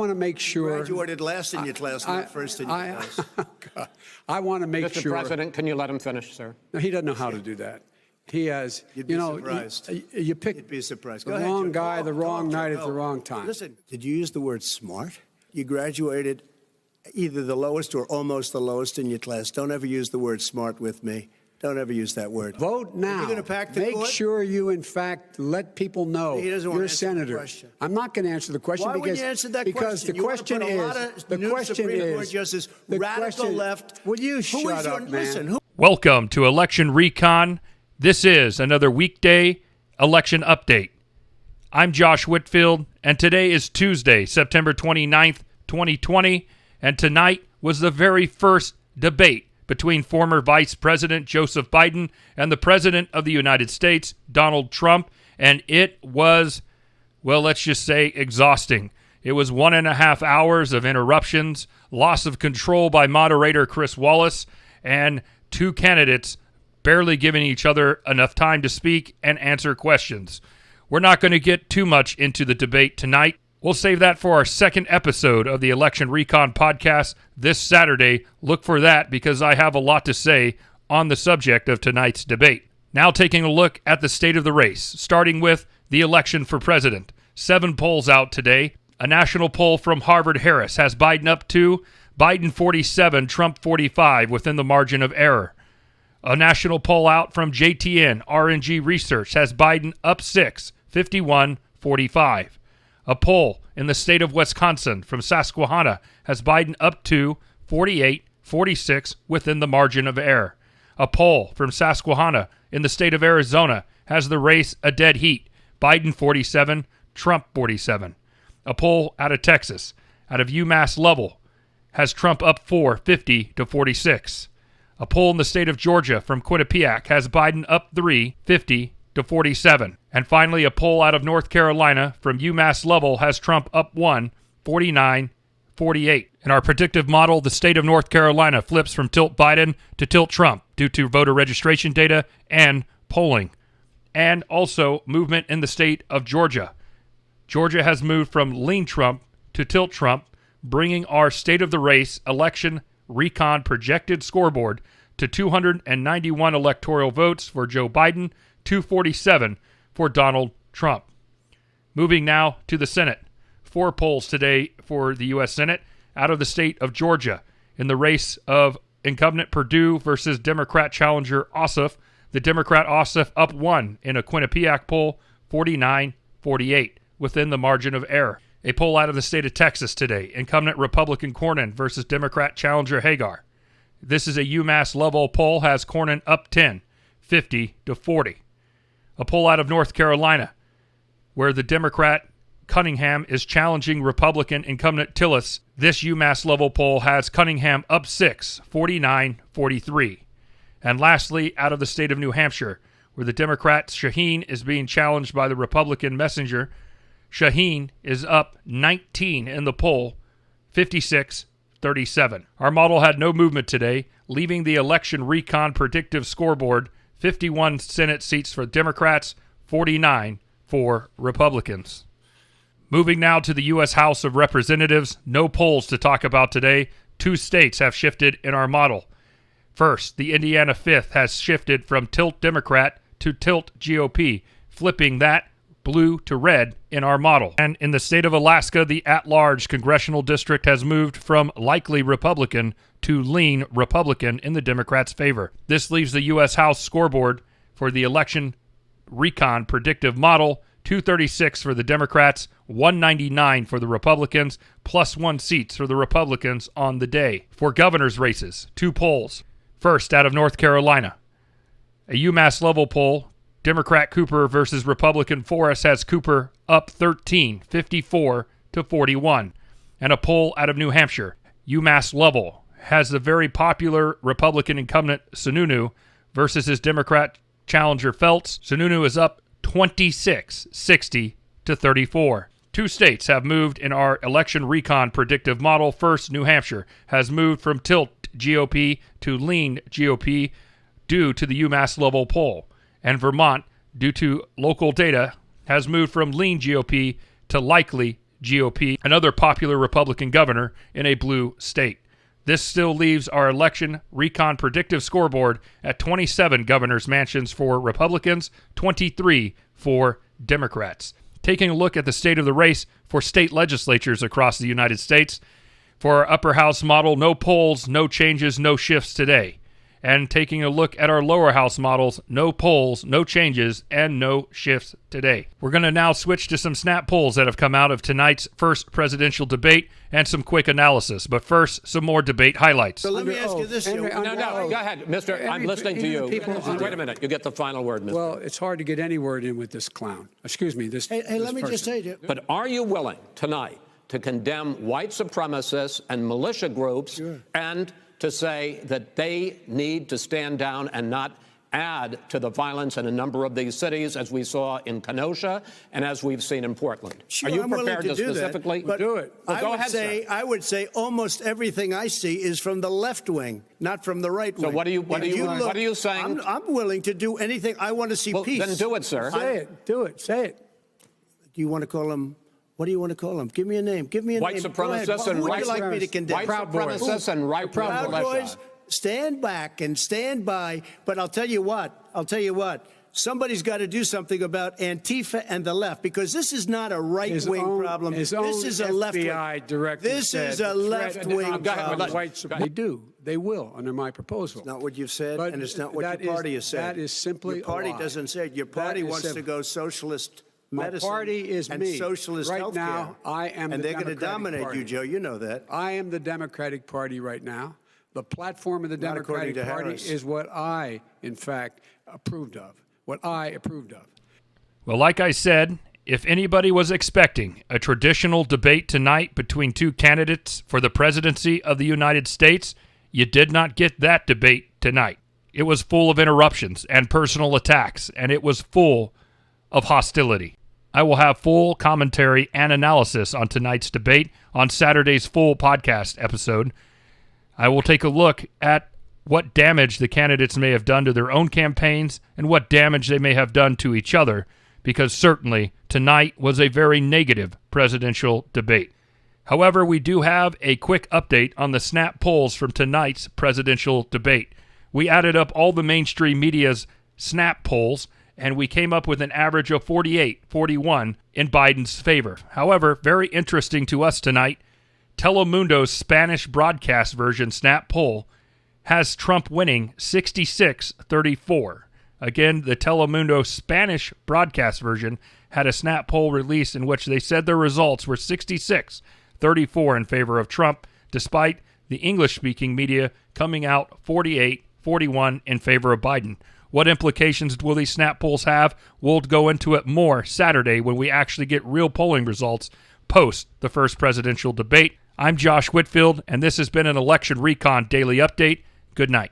want to make sure. Graduated last in your class, not first in your class. God, I want to make Mr. sure. President, can you let him finish, sir? No, he doesn't know how to do that. He has, You'd be surprised. You pick You'd be surprised. the wrong guy, the wrong night at the wrong time. Listen, did you use the word smart? You graduated either the lowest or almost the lowest in your class. Don't ever use the word smart with me. Don't ever use that word. Vote now. You're going to pack the Make court? sure you, in fact, let people know He doesn't want you're a to answer the senator. question. I'm not going to answer the question Why because wouldn't you answer that because question? the question is the question Supreme Court is Justice, the radical question, left. Will you shut up, man? Listen, Welcome to Election Recon. This is another weekday election update. I'm Josh Whitfield, and today is Tuesday, September 29th, 2020, and tonight was the very first debate between former Vice President Joseph Biden and the President of the United States, Donald Trump, and it was, well, let's just say exhausting. It was 1.5 hours of interruptions, loss of control by moderator Chris Wallace, and two candidates barely giving each other enough time to speak and answer questions. We're not going to get too much into the debate tonight. We'll save that for our second episode of the Election Recon podcast this Saturday. Look for that because I have a lot to say on the subject of tonight's debate. Now taking a look at the state of the race, starting with the election for president. 7 polls out today. A national poll from Harvard-Harris has Biden up 2, Biden 47, Trump 45 within the margin of error. A national poll out from JTN RNG Research has Biden up 6, 51-45. A poll in the state of Wisconsin from Susquehanna has Biden up 2, 48-46 within the margin of error. A poll from Susquehanna in the state of Arizona has the race a dead heat, Biden 47, Trump 47. A poll out of Texas, out of UMass Level, has Trump up 4, 50-46. A poll in the state of Georgia from Quinnipiac has Biden up 3, 50-47. And finally, a poll out of North Carolina from UMass Level has Trump up 1, 49-48. In our predictive model, the state of North Carolina flips from tilt Biden to tilt Trump due to voter registration data and polling. And also movement in the state of Georgia. Georgia has moved from lean Trump to tilt Trump, bringing our state of the race election recon projected scoreboard to 291 electoral votes for Joe Biden, 247 for Donald Trump. Moving now to the Senate. 4 polls today for the U.S. Senate out of the state of Georgia. In the race of incumbent Perdue versus Democrat challenger Ossoff, the Democrat Ossoff up 1 in a Quinnipiac poll, 49-48, within the margin of error. A poll out of the state of Texas today. Incumbent Republican Cornyn versus Democrat challenger Hagar. This is a UMass Level poll, has Cornyn up 10, 50-40. A poll out of North Carolina, where the Democrat Cunningham is challenging Republican incumbent Tillis. This UMass Level poll has Cunningham up 6, 49-43. And lastly, out of the state of New Hampshire, where the Democrat Shaheen is being challenged by the Republican Messenger. Shaheen is up 19 in the poll, 56-37. Our model had no movement today, leaving the election recon predictive scoreboard 51 Senate seats for Democrats, 49 for Republicans. Moving now to the U.S. House of Representatives, no polls to talk about today. 2 states have shifted in our model. First, the Indiana 5th has shifted from tilt Democrat to tilt GOP, flipping that blue to red in our model. And in the state of Alaska, the at-large congressional district has moved from likely Republican to lean Republican in the Democrats' favor. This leaves the U.S. House scoreboard for the election recon predictive model, 236 for the Democrats, 199 for the Republicans, plus 1 seats for the Republicans on the day. For governor's races, 2 polls. First, out of North Carolina, a UMass Level poll, Democrat Cooper versus Republican Forrest has Cooper up 13, 54-41. And a poll out of New Hampshire, UMass Level, has the very popular Republican incumbent Sununu versus his Democrat challenger Feltz. Sununu is up 26, 60-34. 2 states have moved in our election recon predictive model. First, New Hampshire has moved from tilt GOP to lean GOP due to the UMass Level poll. And Vermont, due to local data, has moved from lean GOP to likely GOP, another popular Republican governor in a blue state. This still leaves our election recon predictive scoreboard at 27 governor's mansions for Republicans, 23 for Democrats. Taking a look at the state of the race for state legislatures across the United States. For our upper house model, no polls, no changes, no shifts today. And taking a look at our lower house models, no polls, no changes, and no shifts today. We're going to now switch to some snap polls that have come out of tonight's first presidential debate and some quick analysis. But first, some more debate highlights. So let me ask you this. Henry, Joe. No, go ahead, Mister. I'm listening to you. Wait a minute. You get the final word, Mister. Well, it's hard to get any word in with this clown. Excuse me, this Hey, let me person. just say, Joe. But are you willing tonight to condemn white supremacists and militia groups and to say that they need to stand down and not add to the violence in a number of these cities, as we saw in Kenosha and as we've seen in Portland? Sure, are you I'm willing prepared to do specifically that, but do it? Well, go ahead, sir. I would say almost everything I see is from the left wing, not from the right wing. So what are you saying? I'm willing to do anything. I want to see Well, peace. then do it, sir. Say it. Do it. Say it. Do you want to call him? What do you want to call him? Give me a name. Give me a White name. supremacists and Who would white you like me to condemn? White Proud Boys. supremacists and right Proud militia. Boys, stand back and stand by. But I'll tell you what. Somebody's got to do something about Antifa and the left, because this is not a right-wing problem. His This own is a left-wing. FBI director This said is a the threat left-wing of problem. They do. They will under my proposal. It's not what you've said, But and it's not what that your party is- has said. that is simply Your party a lie. doesn't say it. Your party That is wants to simple. go socialist My medicine party is and me. socialist Right healthcare. now, I am and the they're going to Democratic dominate Party. you, Joe. You know that. I am the Democratic Party right now. The platform of the Not according Democratic to Party Harris. is what I, in fact, approved of. What I approved of. Well, like I said, if anybody was expecting a traditional debate tonight between two candidates for the presidency of the United States, you did not get that debate tonight. It was full of interruptions and personal attacks, and it was full of hostility. I will have full commentary and analysis on tonight's debate on Saturday's full podcast episode. I will take a look at what damage the candidates may have done to their own campaigns and what damage they may have done to each other, because certainly tonight was a very negative presidential debate. However, we do have a quick update on the snap polls from tonight's presidential debate. We added up all the mainstream media's snap polls, and we came up with an average of 48-41 in Biden's favor. However, very interesting to us tonight, Telemundo's Spanish broadcast version snap poll has Trump winning 66-34. Again, the Telemundo Spanish broadcast version had a snap poll released in which they said their results were 66-34 in favor of Trump, despite the English-speaking media coming out 48-41 in favor of Biden. What implications will these snap polls have? We'll go into it more Saturday when we actually get real polling results post the first presidential debate. I'm Josh Whitfield, and this has been an Election Recon Daily Update. Good night.